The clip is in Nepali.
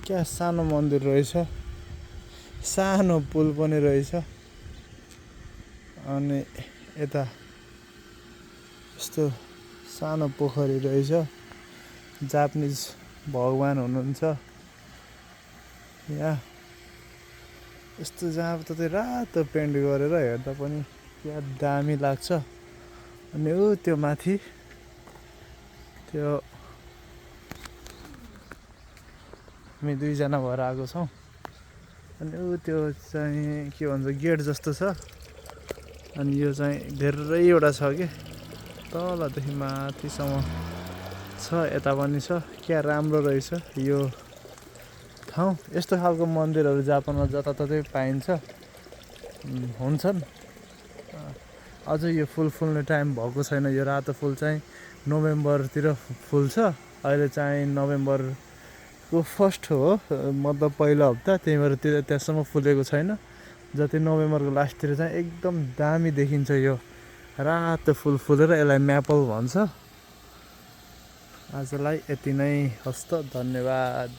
क्या सानो मन्दिर रहेछ, सानो पुल पनि रहेछ। अनि यता यस्तो सानो पोखरी रहेछ, जापानिज भगवान हुनुहुन्छ यहाँ। यस्तो जताततै रातो पेन्ट गरेर हेर्दा पनि क्या दामी लाग्छ। अनि ऊ त्यो माथि त्यो हामी दुईजना भएर आएको छौँ। अनि ऊ त्यो चाहिँ के भन्छ गेट जस्तो छ। अनि यो चाहिँ धेरैवटा छ के, तलदेखि माथिसम्म छ, यता पनि छ। क्या राम्रो रहेछ यो ठाउँ। यस्तो खालको मन्दिरहरू जापानमा जताततै पाइन्छ, हुन्छन्। अझ यो फुल फुल्ने टाइम भएको छैन। यो रातो फुल चाहिँ नोभेम्बरतिर फुल्छ। अहिले चाहिँ नोभेम्बरको फर्स्ट हो, मतलब पहिलो हप्ता, त्यही भएर त्यहाँसम्म फुलेको छैन। जति नोभेम्बरको लास्टतिर चाहिँ एकदम दामी देखिन्छ यो रातो फुल फुलेर। यसलाई म्यापल भन्छ। आजलाई यति नै, हस्त, धन्यवाद।